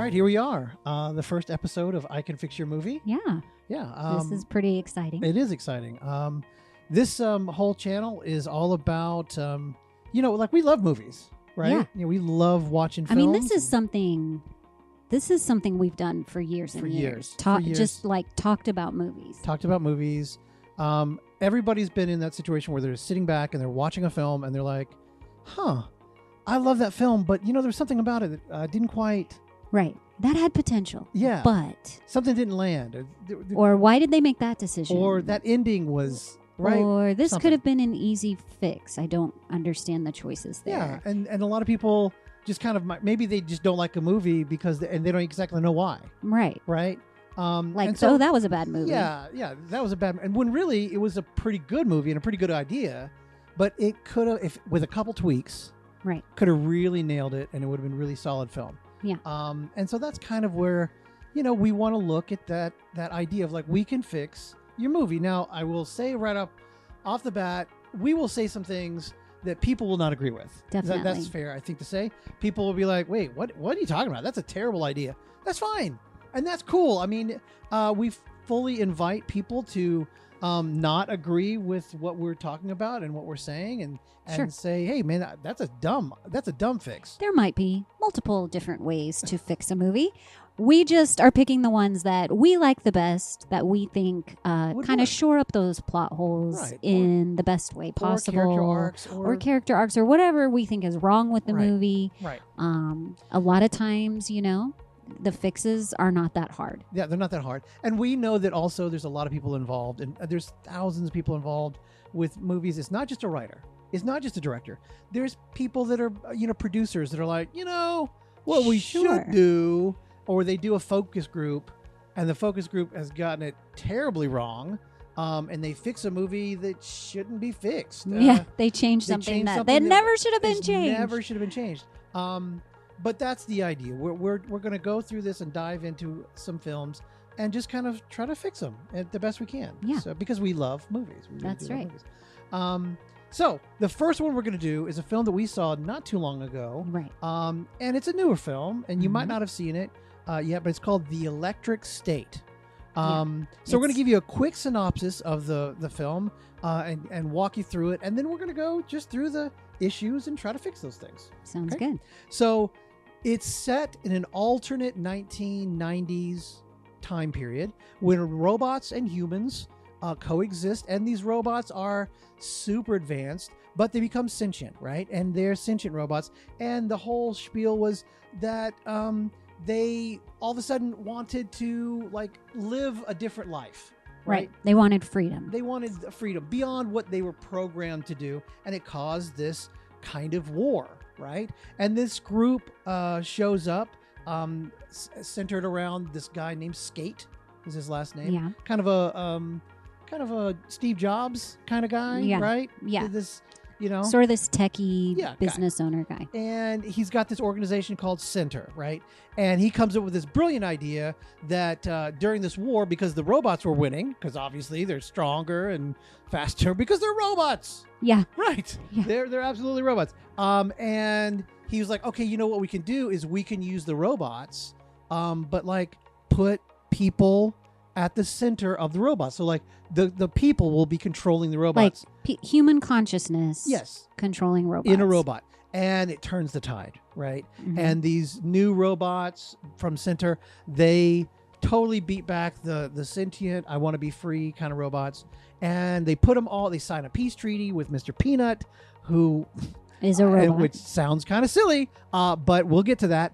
right, here we are. The first episode of I Can Fix Your Movie. Yeah. Yeah. This is pretty exciting. It is exciting. This whole channel is all about, like we love movies, right? Yeah. We love watching films. I mean, this is something we've done for years and years. Just like talked about movies. Everybody's been in that situation where they're sitting back and they're watching a film and they're like, I love that film, but there's something about it that didn't quite... Right. That had potential. Yeah. But... something didn't land. Or why did they make that decision? Or that ending was... right. Or this could have been an easy fix. I don't understand the choices there. Yeah. And a lot of people just kind of... maybe they just don't like a movie because... and they don't exactly know why. Right. Right? That was a bad movie. Yeah, that was a bad... and when really it was a pretty good movie and a pretty good idea, but it could have, if with a couple tweaks... Right. Could have really nailed it, and it would have been a really solid film. Yeah. And so that's kind of where, we want to look at that idea of like, we can fix your movie. Now, I will say right up off the bat, we will say some things that people will not agree with. Definitely. That's fair, I think, to say. People will be like, wait, what are you talking about? That's a terrible idea. That's fine. And that's cool. I mean, we fully invite people to not agree with what we're talking about and what we're saying and sure. say, hey man, that's a dumb fix. There might be multiple different ways to fix a movie. We just are picking the ones that we like the best, that we think kind of shore up those plot holes in the best way possible. Or character arcs or whatever we think is wrong with the movie. Right. A lot of times, the fixes are not that hard. Yeah, they're not that hard. And we know that also there's a lot of people involved, and there's thousands of people involved with movies. It's not just a writer. It's not just a director. There's people that are, producers that are like, what we should do, or they do a focus group, and the focus group has gotten it terribly wrong, and they fix a movie that shouldn't be fixed. They changed something that never should have been changed. Never should have been changed. But that's the idea. We're going to go through this and dive into some films and just kind of try to fix them the best we can. Yeah. So, because we love movies. We really that's right. Love movies. So the first one we're going to do is a film that we saw not too long ago. Right. And it's a newer film, and you might not have seen it yet, but it's called The Electric State. So we're going to give you a quick synopsis of the film and walk you through it, and then we're going to go just through the issues and try to fix those things. Sounds good. So it's set in an alternate 1990s time period when robots and humans coexist, and these robots are super advanced, but they become sentient, right? And they're sentient robots, and the whole spiel was that they all of a sudden wanted to live a different life. Right. They wanted freedom. They wanted freedom beyond what they were programmed to do, and it caused this kind of war, right? And this group shows up centered around this guy named Skate is his last name. Yeah. Kind of a Steve Jobs kind of guy, right? Yeah. This, sort of this techie business owner guy. And he's got this organization called Center, right? And he comes up with this brilliant idea that during this war, because the robots were winning, because obviously they're stronger and faster because they're robots. Yeah. Right. Yeah. They're absolutely robots. And he was like, okay, what we can do is we can use the robots, but put people at the center of the robots. So the people will be controlling the robots. Human consciousness. Yes. Controlling robots. In a robot. And it turns the tide, right? Mm-hmm. And these new robots from Center, they totally beat back the sentient, I want to be free kind of robots. And they put them all, they sign a peace treaty with Mr. Peanut, who is a robot. Which sounds kind of silly, but we'll get to that.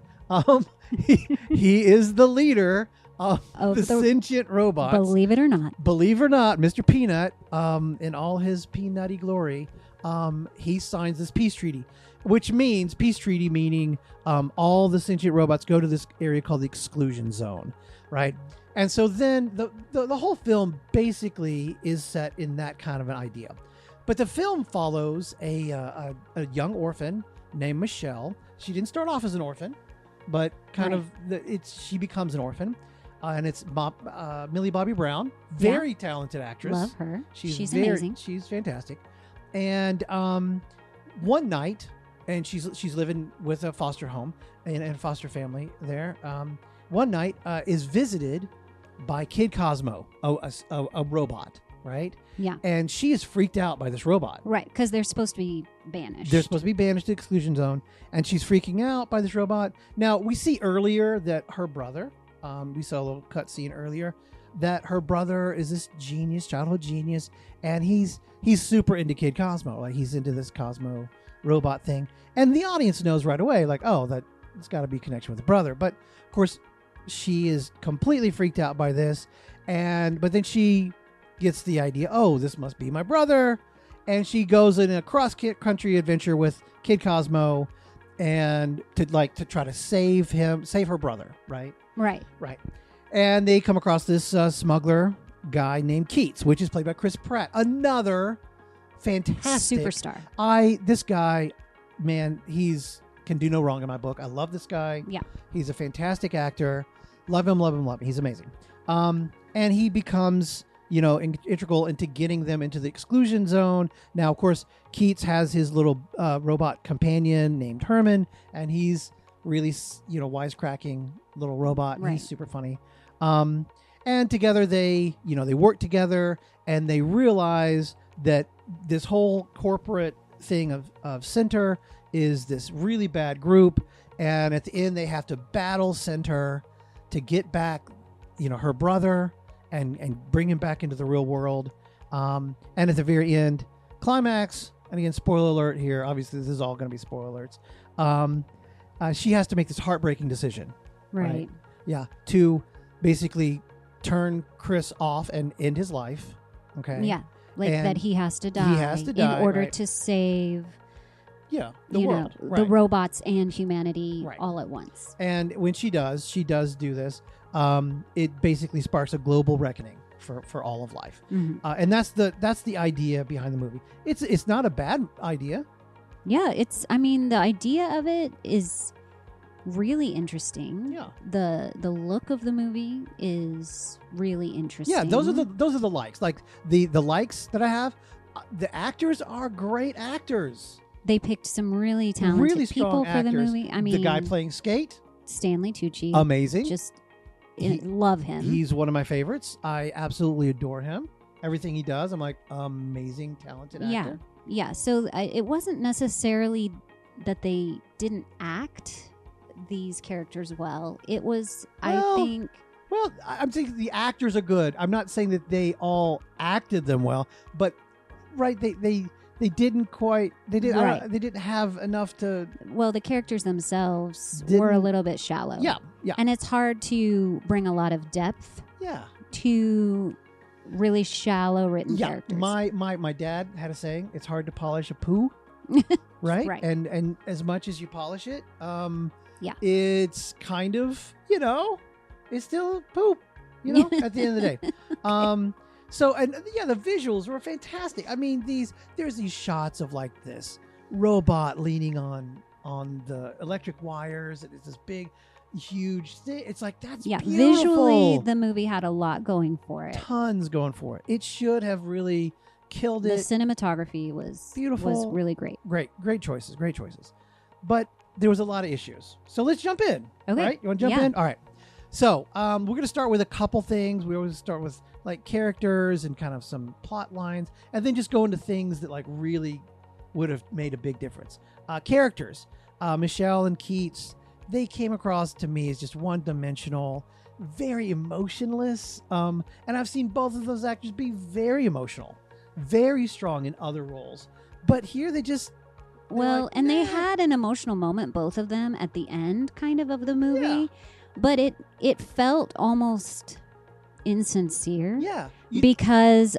He is the leader of the sentient robots. Believe it or not, Mr. Peanut, in all his peanutty glory, he signs this peace treaty, which means meaning all the sentient robots go to this area called the exclusion zone, right? And so then the whole film basically is set in that kind of an idea. But the film follows a young orphan named Michelle. She didn't start off as an orphan, but she becomes an orphan. And it's Millie Bobby Brown, very talented actress. Love her. She's amazing. amazing. She's fantastic. And one night, and she's living with a foster home and a foster family there. One night is visited by Kid Cosmo, a robot, right? Yeah. And she is freaked out by this robot. Right, because they're supposed to be banished. They're supposed to be banished to the exclusion zone, and she's freaking out by this robot. Now, we see earlier that her brother, we saw a little cutscene earlier, that her brother is this genius, childhood genius, and he's super into Kid Cosmo. Like, he's into this Cosmo robot thing. And the audience knows right away, like, oh, that it's got to be a connection with the brother. But, of course, she is completely freaked out by this. But then she gets the idea, oh, this must be my brother. And she goes in a cross-country adventure with Kid Cosmo and to try to save her brother, right? Right. And they come across this smuggler guy named Keats, which is played by Chris Pratt. Another fantastic superstar. This guy, man, can do no wrong in my book. I love this guy. Yeah. He's a fantastic actor. Love him. He's amazing. And he becomes, integral into getting them into the exclusion zone. Now, of course, Keats has his little robot companion named Herman, and he's really, wisecracking little robot. And he's super funny. And together they work together, and they realize that this whole corporate thing of Center is this really bad group. And at the end, they have to battle Center to get back, her brother and bring him back into the real world. And at the very end, climax, and again, spoiler alert here. Obviously, this is all going to be spoiler alerts. She has to make this heartbreaking decision. Right. Yeah. To basically turn Chris off and end his life. Okay. Yeah. And that he has to die. He has to die in order to save the world. The robots and humanity all at once. And when she does do this, it basically sparks a global reckoning for all of life. Mm-hmm. And that's the idea behind the movie. It's not a bad idea. Yeah, the idea of it is really interesting. Yeah. The look of the movie is really interesting. Yeah, those are the likes. Like the likes that I have, the actors are great actors. They picked some really talented people for the movie. The guy playing Skate, Stanley Tucci, amazing. Just love him. He's one of my favorites. I absolutely adore him. Everything he does, I'm like, amazing, talented actor. Yeah. So it wasn't necessarily that they didn't act these characters well. It was, I think. Well, I'm thinking the actors are good. I'm not saying that they all acted them well, but they didn't quite. They didn't. They didn't have enough to. Well, the characters themselves were a little bit shallow. Yeah. And it's hard to bring a lot of depth. Yeah. To really shallow written characters. My dad had a saying: "It's hard to polish a poo." Right. And as much as you polish it, it's kind of it's still poop. At the end of the day. Okay. So, and the visuals were fantastic. I mean, there's these shots of like this robot leaning on the electric wires. It's this big, huge thing. It's like, that's beautiful. Visually, the movie had a lot going for it. Tons going for it. It should have really killed it. The cinematography was beautiful. Was really great. Great choices. But there was a lot of issues. So let's jump in. Okay. Right? You want to jump in? All right. So we're going to start with a couple things. We always start with like characters and kind of some plot lines, and then just go into things that like really would have made a big difference. Characters, Michelle and Keats, they came across to me as just one-dimensional, very emotionless. And I've seen both of those actors be very emotional, very strong in other roles. But here they just... they had an emotional moment, both of them, at the end kind of the movie. Yeah. But it felt almost insincere. Yeah. Because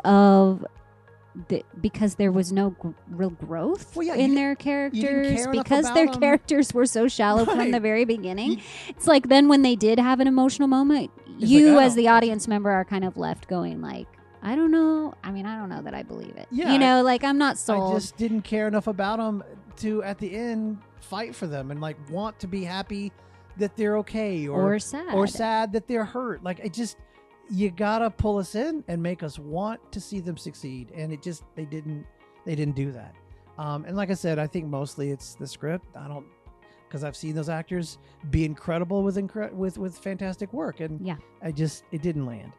there was no real growth in their characters, because their characters were so shallow from the very beginning. It's like then when they did have an emotional moment, as the audience member are kind of left going like, I don't know. I mean, I don't know that I believe it. Yeah, I'm not sold. I just didn't care enough about them to, at the end, fight for them and like want to be happy that they're okay or sad that they're hurt. Like you gotta pull us in and make us want to see them succeed, and they didn't do that. And like I said, I think mostly it's the script. I don't, because I've seen those actors be incredible with fantastic work, and it didn't land.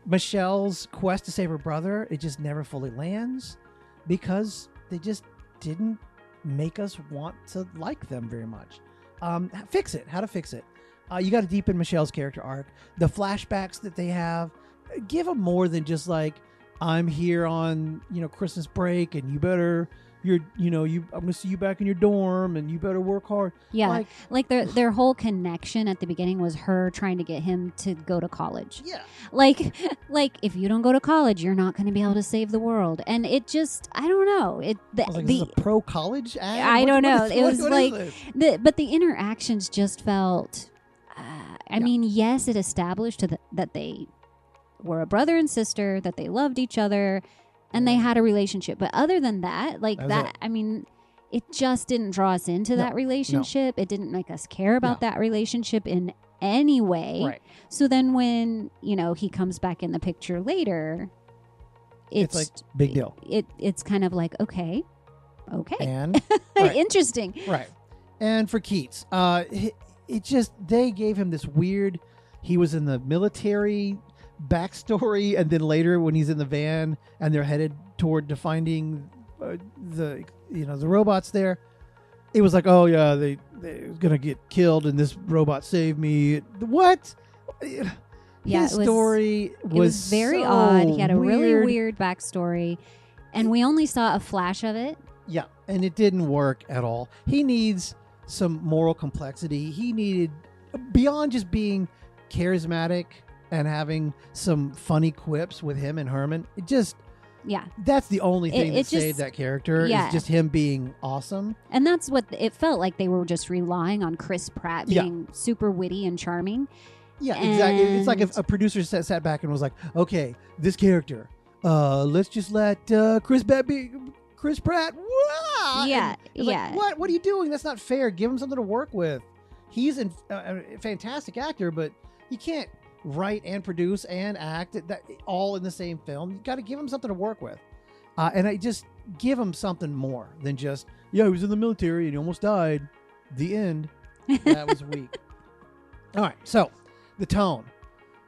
Michelle's quest to save her brother, it just never fully lands because they just didn't make us want to like them very much. Fix it. How to fix it? You got to deepen Michelle's character arc. The flashbacks that they have, give them more than just like, I'm here on Christmas break, and I'm gonna see you back in your dorm, and you better work hard. Yeah, like their whole connection at the beginning was her trying to get him to go to college. Yeah, like if you don't go to college, you're not going to be able to save the world. And it just, I don't know. This is a pro college ad. I don't know. It was but the interactions just felt. I mean, yes, it established that they were a brother and sister, that they loved each other. And they had a relationship. But other than that, I mean, it just didn't draw us into that relationship. It didn't make us care about that relationship in any way. Right. So then when, he comes back in the picture later, it's like big deal. It's kind of like, okay. And interesting. Right. And for Keats, they gave him this weird, he was in the military backstory, and then later when he's in the van and they're headed toward to finding the robots there, it was like, oh yeah, they're gonna get killed and this robot saved me. What? His story was very odd. He had a really weird backstory, and we only saw a flash of it. Yeah, and it didn't work at all. He needs some moral complexity. He needed, beyond just being charismatic and having some funny quips with him and Herman, that's the only thing that saved that character, is just him being awesome. And that's what it felt like. They were just relying on Chris Pratt being super witty and charming. Yeah, exactly. It's like if a producer sat back and was like, okay, this character, let's just let Chris Pratt. Wah! Yeah, like, what are you doing? That's not fair. Give him something to work with. He's a fantastic actor, but you can't write and produce and act that all in the same film. You got to give him something to work with, and I just give him something more than just he was in the military and he almost died. The end. That was weak. All right, so the tone,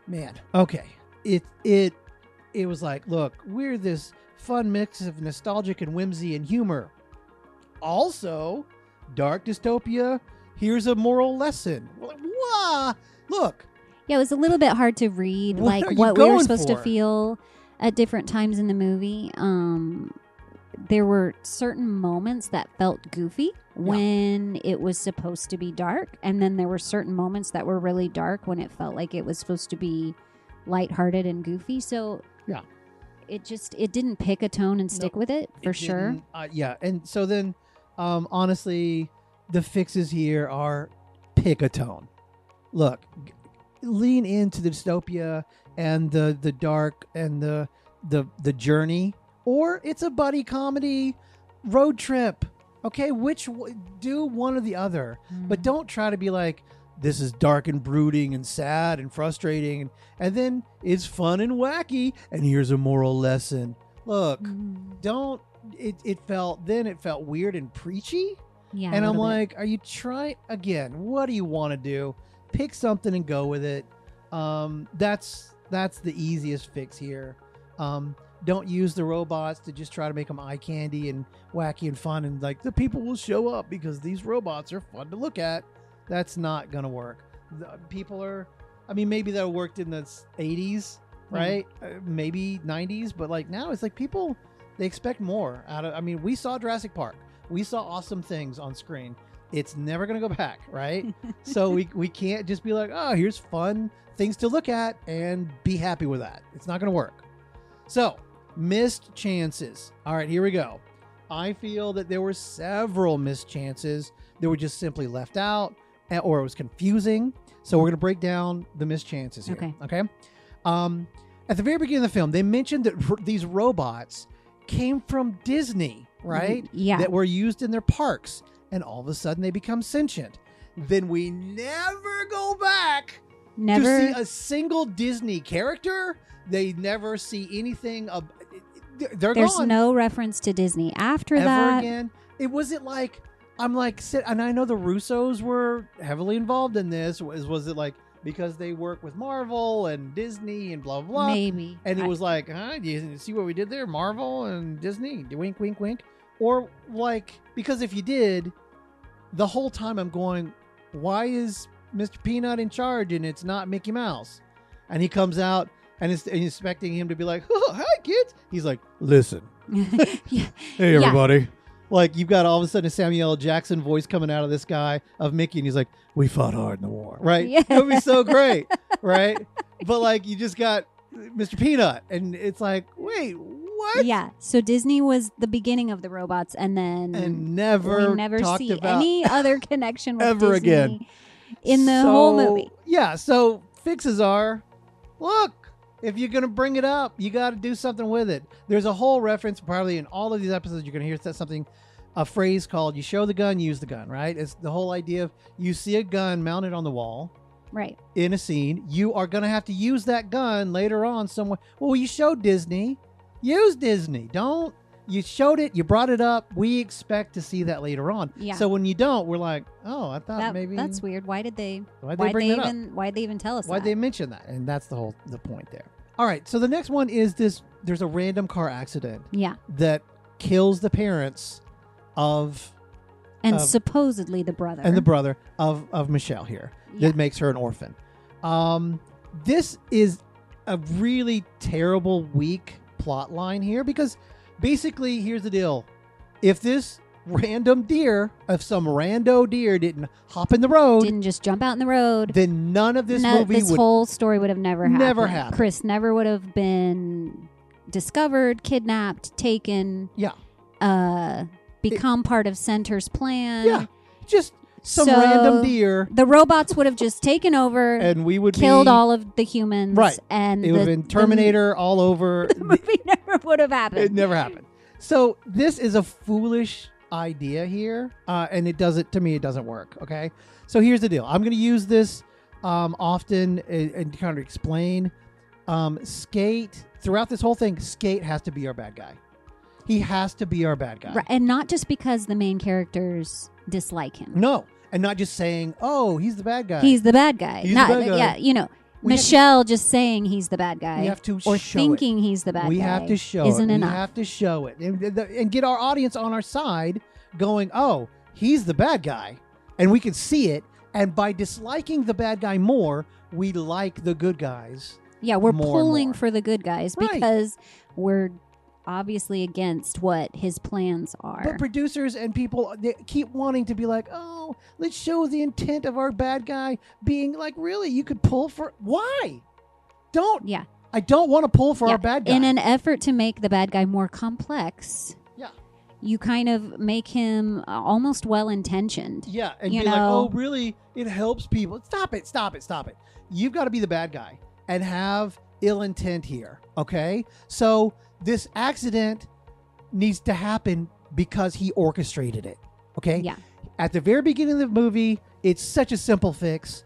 man. Okay, it was like, look, we're this fun mix of nostalgic and whimsy and humor. Also, dark dystopia. Here's a moral lesson. What? Look. Yeah, it was a little bit hard to read, what we were supposed to feel at different times in the movie. There were certain moments that felt goofy when it was supposed to be dark, and then there were certain moments that were really dark when it felt like it was supposed to be lighthearted and goofy. So it didn't pick a tone and stick with it for sure. And so then, honestly, the fixes here are pick a tone. Look. Lean into the dystopia and the dark and the journey, or it's a buddy comedy road trip. Okay, do one or the other, but don't try to be like, this is dark and brooding and sad and frustrating, and then it's fun and wacky and here's a moral lesson. Look, don't. It felt weird and preachy. Yeah, and I'm like, are you trying again? What do you want to do? Pick something and go with it. That's the easiest fix here. Don't use the robots to just try to make them eye candy and wacky and fun, and like the people will show up because these robots are fun to look at. That's not gonna work. Maybe that worked in the 80s, right? Maybe 90s, but like now it's like people, they expect more out of. We saw Jurassic Park. We saw awesome things on screen. It's never going to go back, right? So we can't just be like, oh, here's fun things to look at and be happy with that. It's not going to work. So, missed chances. All right, here we go. I feel that there were several missed chances that were just simply left out, or it was confusing. So we're going to break down the missed chances here. Okay. At the very beginning of the film, they mentioned that these robots came from Disney, right? Yeah. That were used in their parks. And all of a sudden they become sentient. Then we never go back to see a single Disney character. They never see anything. There's gone. no reference to Disney after Ever that. again. It wasn't like and I know the Russos were heavily involved in this. Was it like because they work with Marvel and Disney and blah blah? Maybe. And it was like, do you see what we did there? Marvel and Disney. Wink, wink, wink. Or like, because if you did, the whole time I'm going, why is Mr. Peanut in charge and it's not Mickey Mouse? And he comes out and is expecting him to be like, oh, hi kids. He's like, listen. Yeah. Hey everybody. Like, you've got all of a sudden a Samuel L. Jackson voice coming out of this guy of Mickey, and he's like, we fought hard in the war, right? Yeah. It would be so great, right? But like, you just got Mr. Peanut, and it's like, wait, what? Yeah. So Disney was the beginning of the robots, and then we never talked see about any other connection with ever Disney again in the whole movie. Yeah. So fixes are, look, if you're going to bring it up, you got to do something with it. There's a whole reference, probably in all of these episodes, you're going to hear something, a phrase called, you show the gun, use the gun, right? It's the whole idea of you see a gun mounted on the wall. Right. In a scene, you are going to have to use that gun later on somewhere. Well, you showed Disney. Use Disney. You showed it. You brought it up. We expect to see that later on. Yeah. So when you don't, we're like, oh, I thought maybe that's weird. Why'd they even tell us Why'd that? they mention that? And that's the point there. All right. So the next one is this. There's a random car accident. Yeah. That kills the parents of. And supposedly the brother. And the brother of Michelle here. Yeah. That makes her an orphan. This is a really terrible, weak plot line here because basically, here's the deal. If this some rando deer didn't hop in the road, didn't just jump out in the road, then none of this movie whole story would have never happened. Chris never would have been discovered, kidnapped, taken. Yeah. Become part of Center's plan. Yeah. Just some random deer. The robots would have just taken over and we would killed all of the humans. Right. And it would have been Terminator all over. The movie never would have happened. It never happened. So this is a foolish idea here. And it doesn't work. Okay. So here's the deal. I'm going to use this often and kind of explain. Skate, throughout this whole thing, Skate has to be our bad guy. He has to be our bad guy. Right. And not just because the main characters dislike him. No. And not just saying, oh, he's the bad guy. He's the bad guy. He's the bad guy. Yeah, Michelle just saying he's the bad guy. We have to or show thinking he's the bad guy. We have to show isn't it. enough. We have to show it. And get our audience on our side going, oh, he's the bad guy. And we can see it. And by disliking the bad guy more, we like the good guys. Yeah, we're more pulling for the good guys because we're obviously against what his plans are. But producers and people, they keep wanting to be like, oh, let's show the intent of our bad guy being like, really, you could pull for... Why? Don't. Yeah. I don't want to pull for our bad guy. In an effort to make the bad guy more complex... Yeah. You kind of make him almost well-intentioned. Yeah, and be like, oh, really? It helps people. Stop it. You've got to be the bad guy and have ill intent here, okay? So this accident needs to happen because he orchestrated it, okay? Yeah. At the very beginning of the movie, it's such a simple fix.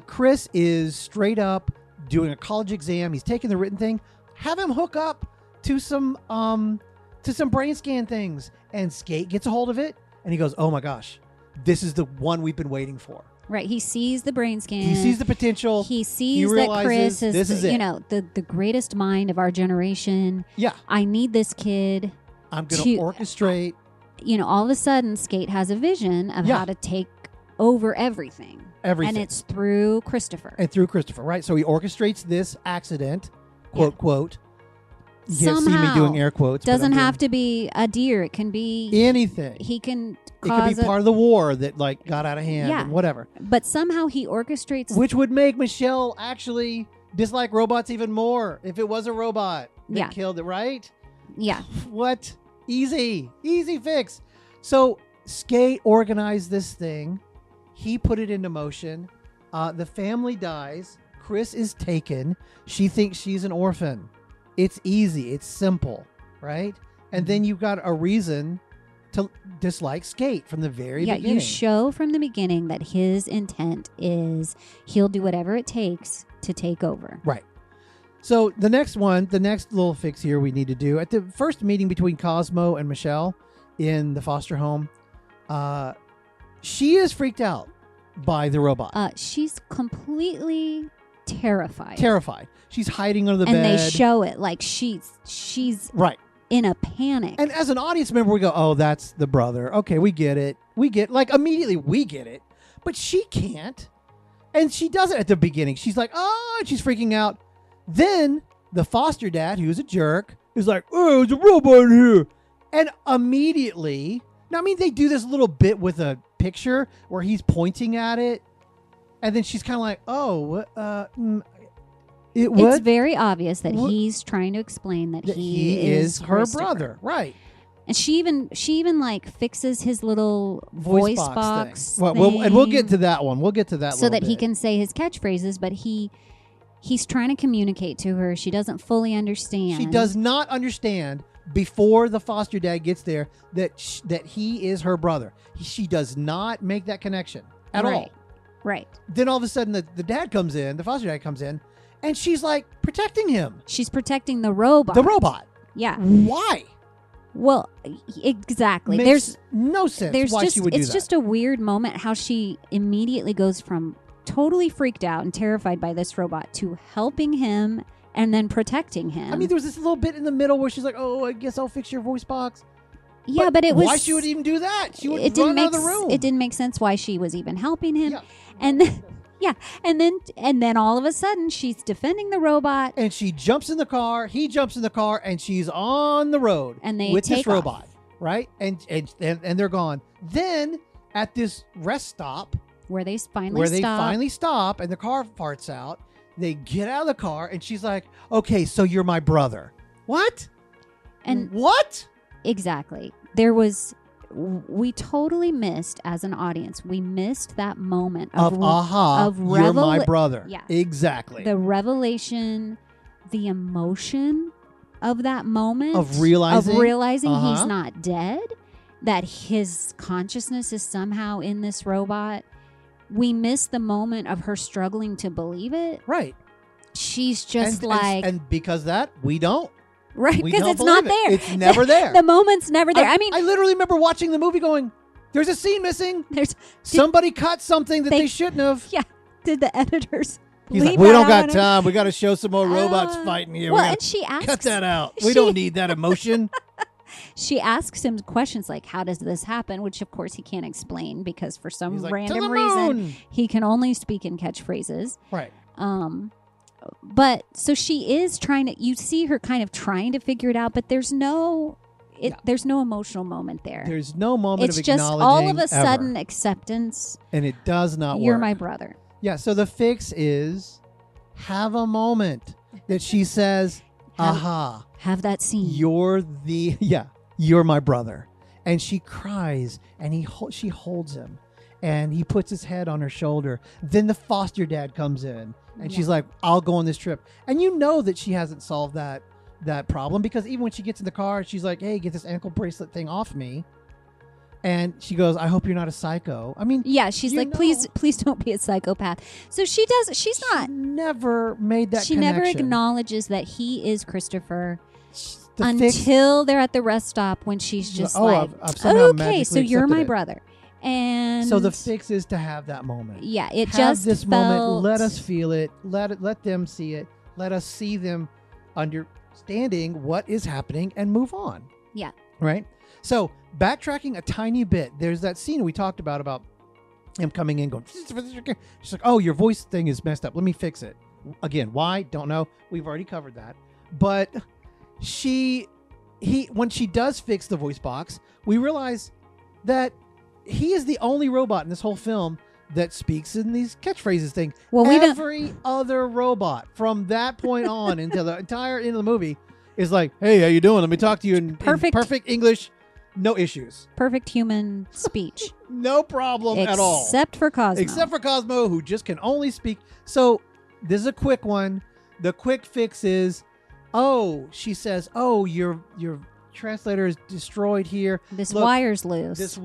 Chris is straight up doing a college exam. He's taking the written thing. Have him hook up to some brain scan things. And Skate gets a hold of it, and he goes, oh my gosh, this is the one we've been waiting for. Right. He sees the brain scan. He sees the potential. He sees that Chris is the greatest mind of our generation. Yeah. I need this kid. I'm going to orchestrate. All of a sudden, Skate has a vision of how to take over everything. And it's through Christopher. Right? So he orchestrates this accident, quote, quote. You can't somehow, see me doing air quotes. Doesn't have to be a deer. It can be anything. He can It could be part of the war that got out of hand Yeah. and whatever. But somehow he orchestrates... Which would make Michelle actually dislike robots even more if it was a robot that killed it, right? Yeah. What? Easy fix. So Skate organized this thing. He put it into motion. The family dies. Chris is taken. She thinks she's an orphan. It's easy. It's simple, right? And then you've got a reason to dislike Skate from the very beginning. Yeah, you show from the beginning that his intent is he'll do whatever it takes to take over. Right. So the next little fix here we need to do at the first meeting between Cosmo and Michelle in the foster home. She is freaked out by the robot. She's completely terrified. She's hiding under the bed. And they show it like she's right in a panic. And as an audience member, we go, "Oh, that's the brother. Okay, we get it. Immediately we get it." But she can't. And she does it at the beginning. She's like, "Oh," and she's freaking out. Then the foster dad, who's a jerk, is like, "Oh, there's a robot in here." And immediately, now, I mean, they do this little bit with a picture where he's pointing at it. And then she's kind of like, "Oh, it's very obvious that he's trying to explain that he is her brother." Right. And she even like fixes his little voice box thing. And we'll get to that one. We'll get to that so that he can say his catchphrases, but he's trying to communicate to her. She doesn't fully understand. She does not understand before the foster dad gets there that he is her brother. She does not make that connection at all. Right. Then all of a sudden the dad comes in, the foster dad comes in, and she's like protecting him. She's protecting the robot. The robot. Yeah. Why? Well, exactly. There's no sense why she would do that. It's just a weird moment how she immediately goes from totally freaked out and terrified by this robot to helping him and then protecting him. I mean, there was this little bit in the middle where she's like, "Oh, I guess I'll fix your voice box." Yeah, but it was... Why she would even do that? She would run out of the room. It didn't make sense why she was even helping him. Yeah. And then... Yeah, and then all of a sudden she's defending the robot, and she jumps in the car. He jumps in the car, and she's on the road. And they with take this robot, right? And they're gone. Then at this rest stop, where they finally stop, and the car farts out. They get out of the car, and she's like, "Okay, so you're my brother." What? And what? Exactly. We totally missed, as an audience, we missed that moment of you're my brother. Yeah. Exactly. The revelation, the emotion of that moment. Of realizing he's not dead, that his consciousness is somehow in this robot. We missed the moment of her struggling to believe it. Right. She's just and because that, we don't. Right, because it's not there. It's never there. The moment's never there. I literally remember watching the movie going, "There's a scene missing. Somebody cut something that they shouldn't have." Yeah. Did the editors? He's like, "We don't got time. We got to show some more robots fighting here. Well, and she asks, cut that out. We don't need that emotion." She asks him questions like, "How does this happen?" Which, of course, he can't explain because for some random reason he can only speak in catchphrases. Right. But so she is you see her kind of trying to figure it out, but there's no emotional moment there. There's no moment of acknowledging. It's just all of a sudden acceptance. And it does not work. You're my brother. Yeah. So the fix is have a moment that she says, "Aha." Have that scene. You're my brother. And she cries, and she holds him, and he puts his head on her shoulder. Then the foster dad comes in. And she's like, "I'll go on this trip." And you know that she hasn't solved that problem, because even when she gets in the car, she's like, "Hey, get this ankle bracelet thing off me." And she goes, "I hope you're not a psycho." I mean, yeah, she's like, "Please don't be a psychopath." So she never made that She connection. never acknowledges that he is Christopher until they're at the rest stop, when she's just "Okay, so you're my brother." And so the fix is to have that moment. Yeah, have this moment. Let us feel it. Let them see it. Let us see them understanding what is happening and move on. Yeah. Right? So backtracking a tiny bit, there's that scene we talked about him coming in going, she's like, "Oh, your voice thing is messed up. Let me fix it." Again, why? Don't know. We've already covered that. But when she does fix the voice box, we realize that he is the only robot in this whole film that speaks in these catchphrases thing. Well, every other robot from that point on until the entire end of the movie is like, "Hey, how you doing? Let me talk to you in perfect English. No issues. Perfect human speech. No problem at all. Except for Cosmo, who just can only speak." So this is a quick one. The quick fix is, she says, your translator is destroyed here. This wire's loose. This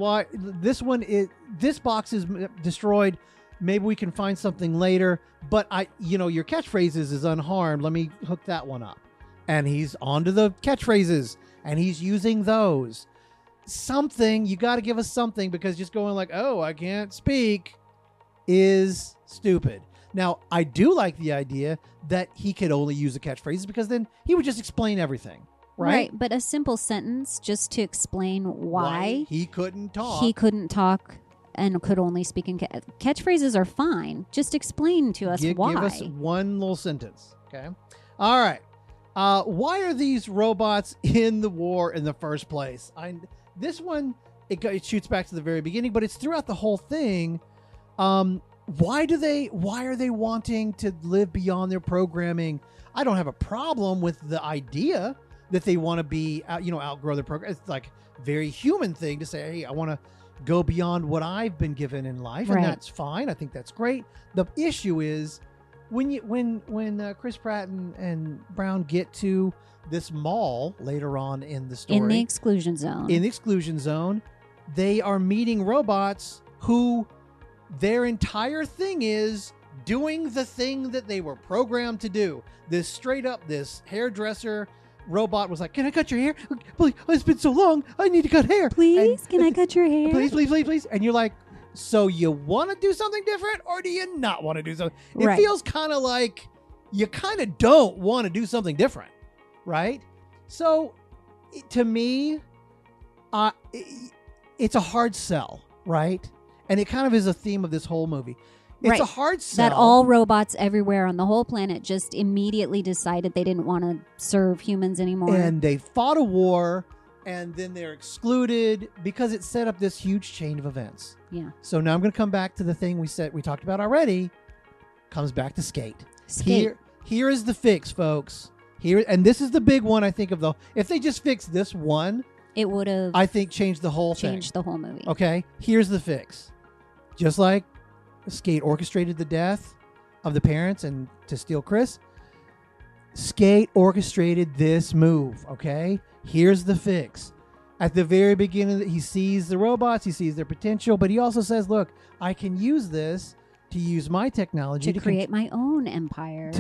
box is destroyed. Maybe we can find something later. But your catchphrases is unharmed. Let me hook that one up. And he's onto the catchphrases, and he's using those. Something, you got to give us something, because just going like, oh, I can't speak is stupid. Now, I do like the idea that he could only use the catchphrases, because then he would just explain everything, right? But a simple sentence just to explain why he couldn't talk. He couldn't talk and could only speak in catchphrases are fine. Just explain to us why. Give us one little sentence, okay? All right. Why are these robots in the war in the first place? This one, it shoots back to the very beginning, but it's throughout the whole thing. Why are they wanting to live beyond their programming? I don't have a problem with the idea that they want to be, outgrow their program. It's like a very human thing to say, hey, I want to go beyond what I've been given in life, and that's fine. I think that's great. The issue is when Chris Pratt and Brown get to this mall later on in the story, in the exclusion zone, they are meeting robots who their entire thing is doing the thing that they were programmed to do. This hairdresser robot was like, can I cut your hair? Please, it's been so long. I need to cut hair. Please, can I cut your hair? Please. And you're like, so you want to do something different, or do you not want to do something? It feels kind of like you kind of don't want to do something different, right? So to me, it's a hard sell, right? And it kind of is a theme of this whole movie. It's a hard sell. That all robots everywhere on the whole planet just immediately decided they didn't want to serve humans anymore. And they fought a war, and then they're excluded because it set up this huge chain of events. Yeah. So now I'm going to come back to the thing we talked about already. Comes back to Skate. Here is the fix, folks. And this is the big one, I think, if they just fixed this one, it would have, I think, changed the whole movie. Okay, here's the fix. Just like Skate orchestrated the death of the parents and to steal Chris, Skate orchestrated this move, okay? Here's the fix. At the very beginning, he sees the robots, he sees their potential, but he also says, look, I can use this to use my technology to create my own empire.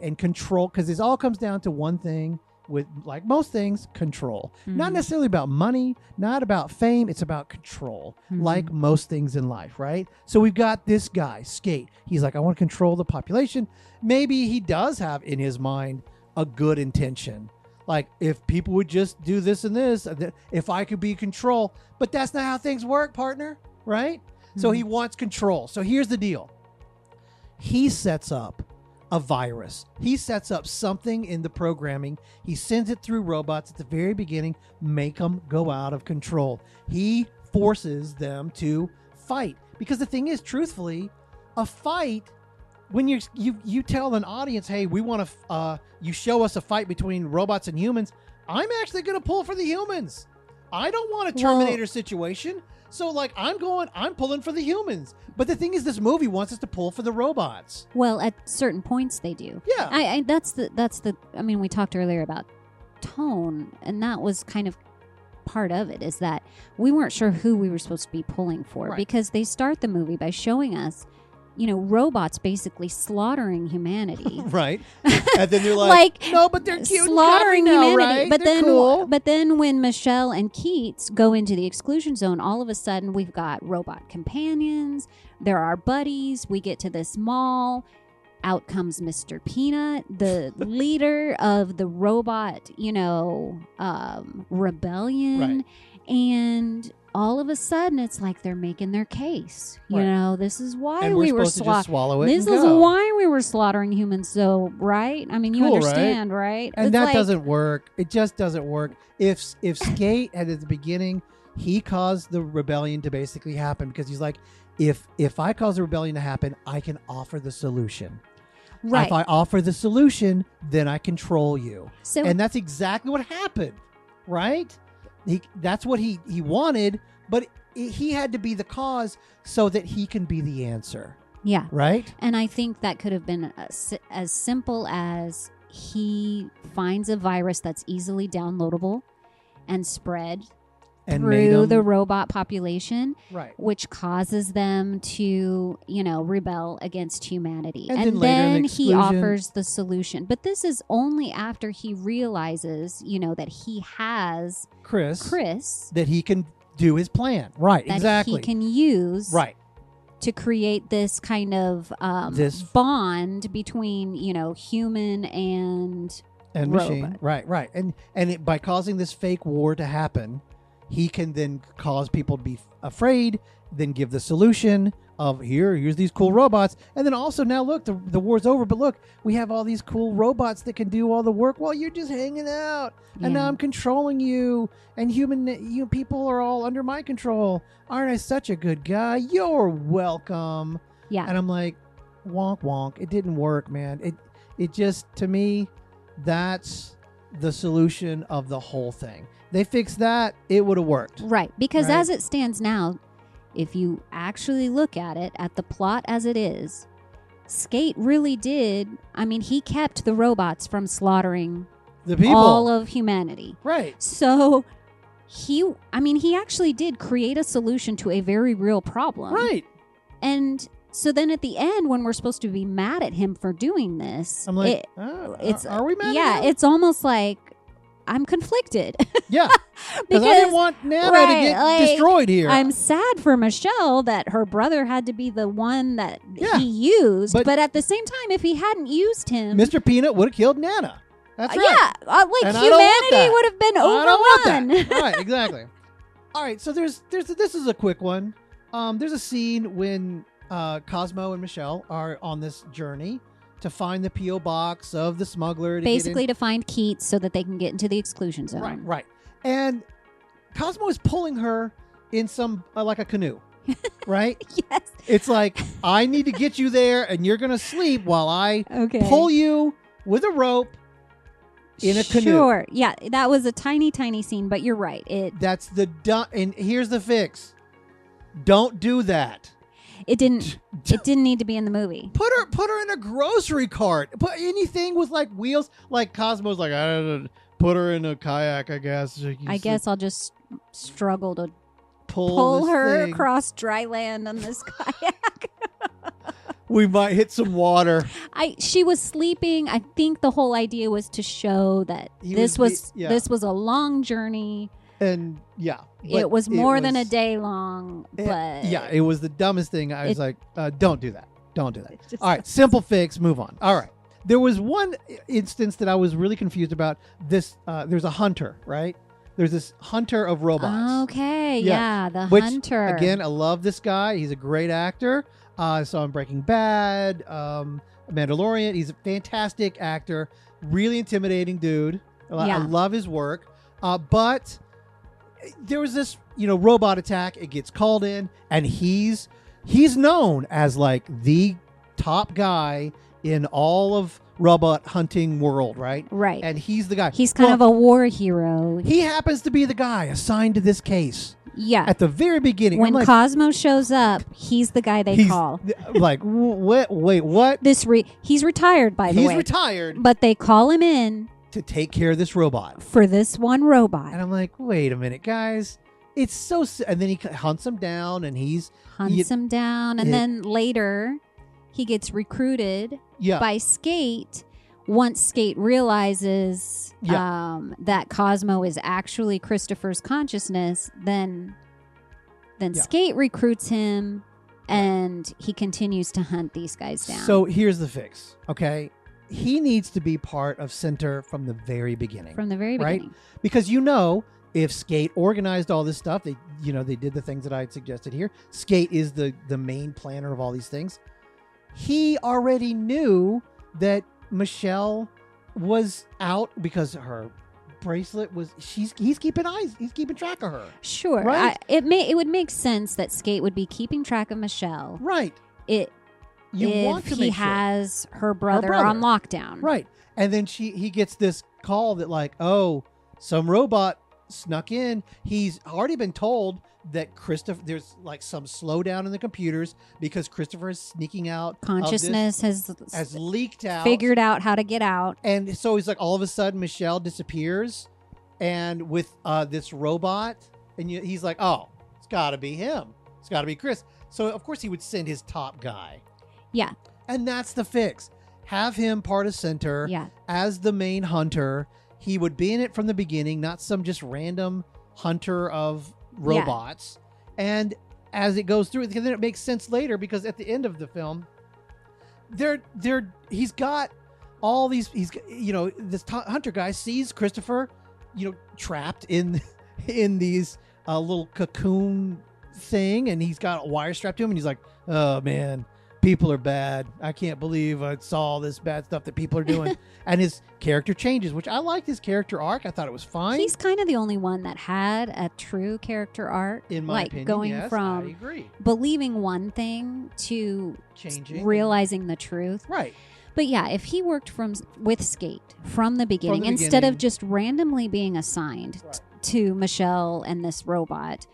And control, because this all comes down to one thing with, like most things, control. Mm-hmm. Not necessarily about money, not about fame, it's about control, like most things in life, right? So we've got this guy, Skate. He's like, I want to control the population. Maybe he does have in his mind a good intention. Like, if people would just do this and this, if I could be in control. But that's not how things work, partner, right? Mm-hmm. So he wants control. So here's the deal. He sets up a virus. He sets up something in the programming. He sends it through robots at the very beginning, make them go out of control. He forces them to fight. Because the thing is, truthfully, a fight, when you tell an audience, hey, we want to, you show us a fight between robots and humans, I'm actually going to pull for the humans. I don't want a Terminator situation. So, like, I'm pulling for the humans. But the thing is, this movie wants us to pull for the robots. Well, at certain points they do. Yeah. I mean, we talked earlier about tone, and that was kind of part of it, is that we weren't sure who we were supposed to be pulling for, because they start the movie by showing us, robots basically slaughtering humanity. Right. And then they're like, no, but they're cute slaughtering now, humanity. Right? But then when Michelle and Keats go into the exclusion zone, all of a sudden we've got robot companions. There are buddies. We get to this mall. Out comes Mr. Peanut, the leader of the robot, rebellion. Right. And all of a sudden, it's like they're making their case. This is why we were slaughtering. This is why we were slaughtering humans. So, right? I mean, you understand, right? And that doesn't work. It just doesn't work. If Skate had at the beginning, he caused the rebellion to basically happen, because he's like, if I cause the rebellion to happen, I can offer the solution. Right. If I offer the solution, then I control you. And that's exactly what happened, right? That's what he wanted, but he had to be the cause so that he can be the answer. Yeah. Right? And I think that could have been as simple as he finds a virus that's easily downloadable and spread and through the robot population, right, which causes them to, rebel against humanity. And then the he offers the solution. But this is only after he realizes, that he has Chris that he can do his plan. Right, that exactly. he can use to create this kind of this bond between, human and machine. Right. And by causing this fake war to happen, he can then cause people to be afraid, then give the solution of here's these cool robots. And then also now look, the war's over, but look, we have all these cool robots that can do all the work while you're just hanging out. And now I'm controlling you, and you people are all under my control. Aren't I such a good guy? You're welcome. Yeah. And I'm like, wonk wonk. It didn't work, man. It just, to me, that's the solution of the whole thing. They fixed that, it would have worked. Right. Because as it stands now, if you actually look at it, at the plot as it is, Skate really did. I mean, he kept the robots from slaughtering the people, all of humanity. Right. So he actually did create a solution to a very real problem. Right. And so then at the end, when we're supposed to be mad at him for doing this, I'm like, are we mad at him? Yeah, it's almost like I'm conflicted. Yeah. Because I didn't want Nana to get destroyed here. I'm sad for Michelle that her brother had to be the one that he used. But at the same time, if he hadn't used him, Mr. Peanut would have killed Nana. That's right. Yeah, humanity would have been overrun. I don't want that. Right, exactly. All right, so this is a quick one. There's a scene when Cosmo and Michelle are on this journey to find the P.O. box of the smuggler. Basically to find Keats so that they can get into the exclusion zone. Right. And Cosmo is pulling her in some, like a canoe, right? Yes. It's like, I need to get you there and you're going to sleep while I pull you with a rope in a canoe. Sure. Yeah, that was a tiny, tiny scene, but you're right. That's and here's the fix. Don't do that. It didn't need to be in the movie. Put her in a grocery cart. Put anything with like wheels. Like Cosmo's like, I don't know, put her in a kayak, I guess. I guess I'll just struggle to pull her thing across dry land on this kayak. We might hit some water. She was sleeping. I think the whole idea was to show that this was a long journey. And it was more than a day long. But it was the dumbest thing. I was like, don't do that. Don't do that. All right, simple fix, move on. All right. There was one instance that I was really confused about. There's a hunter, right? There's this hunter of robots. Okay, the hunter. Again, I love this guy. He's a great actor. I saw him Breaking Bad, Mandalorian. He's a fantastic actor. Really intimidating dude. I love his work. But there was this, robot attack. It gets called in, and he's known as like the top guy in all of robot hunting world, right? Right. And he's the guy. He's kind of a war hero. He happens to be the guy assigned to this case. Yeah. At the very beginning. When Cosmo shows up, he's the guy they call. Like, wait, what? He's retired, by the way. He's retired. But they call him in to take care of this robot. For this one robot. And I'm like, wait a minute, guys. It's so... And then he hunts him down, and him down, and then later he gets recruited by Skate. Once Skate realizes that Cosmo is actually Christopher's consciousness, then Skate recruits him, and he continues to hunt these guys down. So here's the fix, okay? He needs to be part of Center from the very beginning. From the very beginning. Right? Because if Skate organized all this stuff, they did the things that I had suggested here. Skate is the main planner of all these things. He already knew that Michelle was out because her bracelet was he's keeping track of her. Sure. Right? It would make sense that Skate would be keeping track of Michelle. Right. If he has her brother on lockdown. Right. And then he gets this call that like, some robot snuck in. He's already been told that there's like some slowdown in the computers because Christopher is sneaking out. Consciousness has leaked out. Figured out how to get out. And so he's like, all of a sudden, Michelle disappears. And with this robot And he's like, oh, it's got to be him. It's got to be Chris. So, of course, he would send his top guy. Yeah. And that's the fix. Have him part of center as the main hunter. He would be in it from the beginning, not some just random hunter of robots. And as it goes through, then it makes sense later because at the end of the film, he's got all these, this hunter guy sees Christopher, trapped in these little cocoon thing, and he's got a wire strapped to him, and he's like, oh man, people are bad. I can't believe I saw all this bad stuff that people are doing. And his character changes, which I liked his character arc. I thought it was fine. He's kind of the only one that had a true character arc. In my opinion, going from I agree. Believing one thing to changing, realizing the truth. Right. But yeah, if he worked with Skate from the beginning, instead of just randomly being assigned to Michelle and this robot,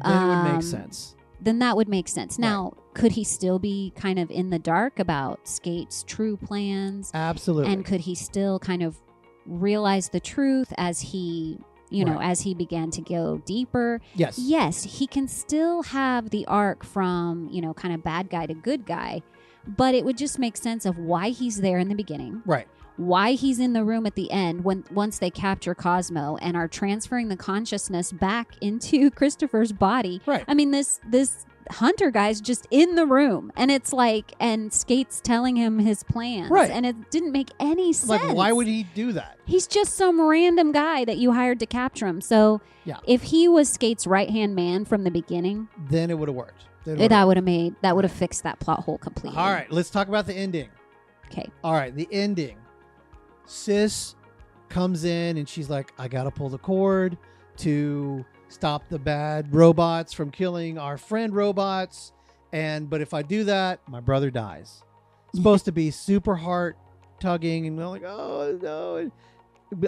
then it would make sense. Then that would make sense. Now, could he still be kind of in the dark about Skate's true plans? Absolutely. And could he still kind of realize the truth as he, as he began to go deeper? Yes. Yes, he can still have the arc from, kind of bad guy to good guy, but it would just make sense of why he's there in the beginning. Right. Why he's in the room at the end once they capture Cosmo and are transferring the consciousness back into Christopher's body. Right. I mean, this hunter guy's just in the room, and it's like, and Skate's telling him his plans. Right. And it didn't make any sense. Like, why would he do that? He's just some random guy that you hired to capture him. So if he was Skate's right-hand man from the beginning, then it would have worked. That would have fixed that plot hole completely. All right, let's talk about the ending. Okay. All right, the ending. Sis comes in and she's like, I gotta pull the cord to stop the bad robots from killing our friend robots, but if I do that, my brother dies. It's supposed to be super heart tugging, and we're like, oh no.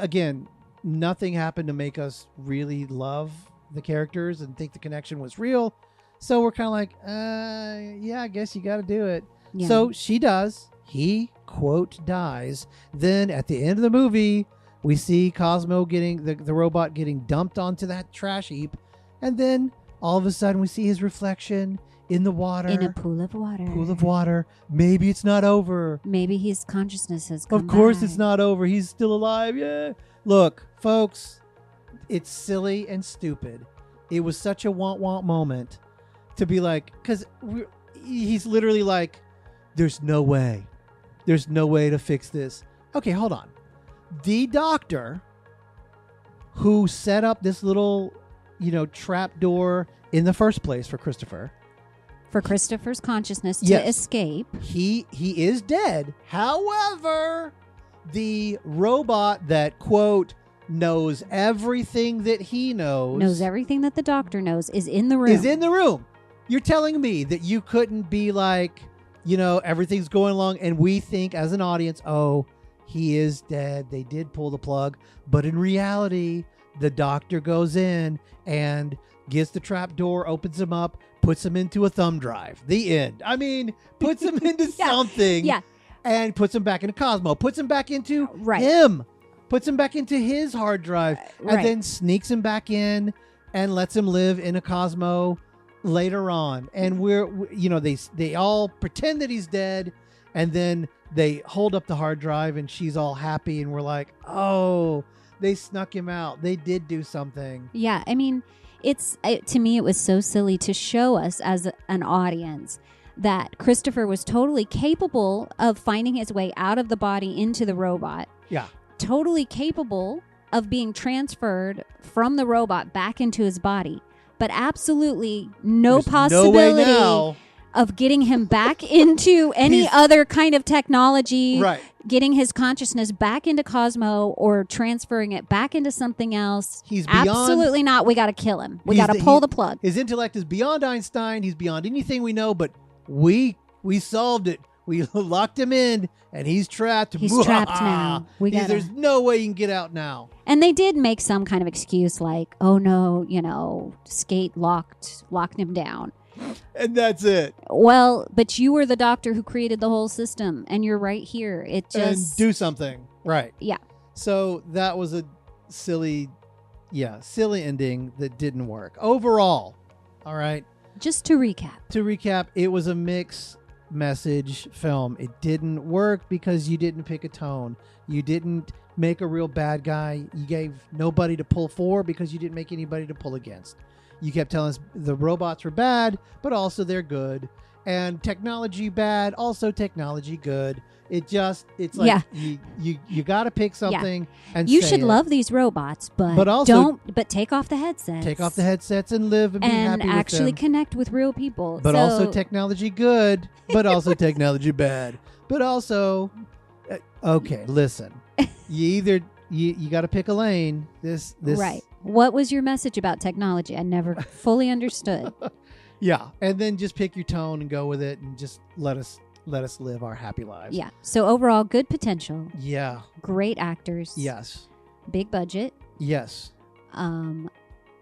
Again, nothing happened to make us really love the characters and think the connection was real. So we're kind of like, I guess you got to do it. Yeah. So she does. He, quote, dies. Then at the end of the movie, we see Cosmo getting the robot getting dumped onto that trash heap. And then all of a sudden we see his reflection in the water. In a pool of water. Pool of water. Maybe it's not over. Maybe his consciousness has come Of course back. It's not over. He's still alive. Yeah. Look, folks, it's silly and stupid. It was such a want moment to be like, because he's literally like, there's no way. There's no way to fix this. Okay, hold on. The doctor who set up this little, trap door in the first place for Christopher. For Christopher's consciousness to escape. He is dead. However, the robot that, quote, knows everything that he knows everything that the doctor knows is in the room. You're telling me that you couldn't be like, everything's going along and we think as an audience, oh, he is dead. They did pull the plug. But in reality, the doctor goes in and gets the trap door, opens him up, puts him into a thumb drive. The end. I mean, puts him into something. Yeah. And puts him back into Cosmo. Puts him back into him. Puts him back into his hard drive. And then sneaks him back in and lets him live in a Cosmo later on. And they all pretend that he's dead, and then they hold up the hard drive and she's all happy, and we're like, oh, they snuck him out. They did do something. Yeah, I mean, to me it was so silly to show us as an audience that Christopher was totally capable of finding his way out of the body into the robot. Yeah. Totally capable of being transferred from the robot back into his body. But absolutely no possibility of getting him back into any other kind of technology, getting his consciousness back into Cosmo or transferring it back into something else. He's beyond, absolutely not. We got to kill him. We got to pull the plug. His intellect is beyond Einstein. He's beyond anything we know, but we solved it. We locked him in, and he's trapped. He's trapped now. There's no way you can get out now. And they did make some kind of excuse like, oh no, Skate locked him down. And that's it. Well, but you were the doctor who created the whole system, and you're right here. And do something. Right. Yeah. So that was a silly Yeah, silly ending that didn't work. Overall, all right. Just to recap. It was a mixed message film. It didn't work because you didn't pick a tone. You didn't make a real bad guy. You gave nobody to pull for because you didn't make anybody to pull against. You kept telling us the robots were bad, but also they're good. And technology bad, also technology good. It's like you got to pick something and you say should it. love these robots, but also take off the headsets. Take off the headsets and live and be happy with them. And actually connect with real people. But also technology good, but also technology bad. But also, okay, listen. You got to pick a lane. This right. What was your message about technology? I never fully understood. Yeah, and then just pick your tone and go with it, and just let us live our happy lives. Yeah. So overall, good potential. Yeah. Great actors. Yes. Big budget. Yes.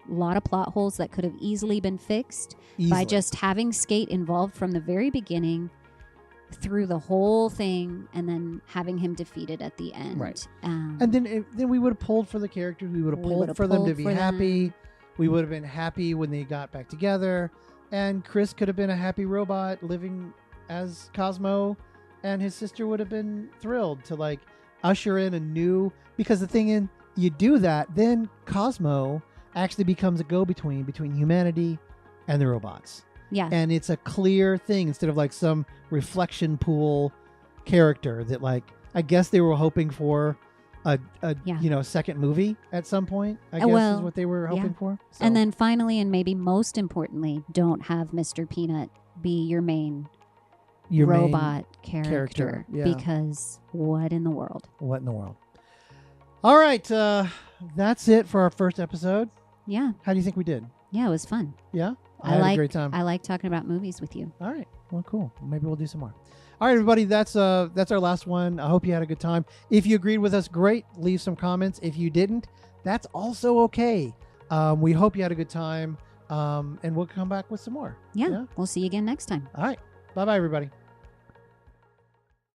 Lot of plot holes that could have easily been fixed by just having Skate involved from the very beginning through the whole thing, and then having him defeated at the end. Right. And then we would have pulled for the characters. We would have pulled for them to be happy. We would have been happy when they got back together. And Chris could have been a happy robot living as Cosmo, and his sister would have been thrilled to like usher in a new, because the thing in, you do that, then Cosmo actually becomes a go-between between humanity and the robots. Yeah. And it's a clear thing instead of like some reflection pool character that like, I guess they were hoping for a second movie at some point, I guess is what they were hoping for. So. And then finally, and maybe most importantly, don't have Mr. Peanut be your main robot character. Yeah. Because what in the world? What in the world? All right. That's it for our first episode. Yeah. How do you think we did? Yeah, it was fun. Yeah? I had a great time. I like talking about movies with you. All right. Well, cool. Maybe we'll do some more. All right, everybody, that's our last one. I hope you had a good time. If you agreed with us, great. Leave some comments. If you didn't, that's also okay. We hope you had a good time, and we'll come back with some more. Yeah. We'll see you again next time. All right. Bye-bye, everybody.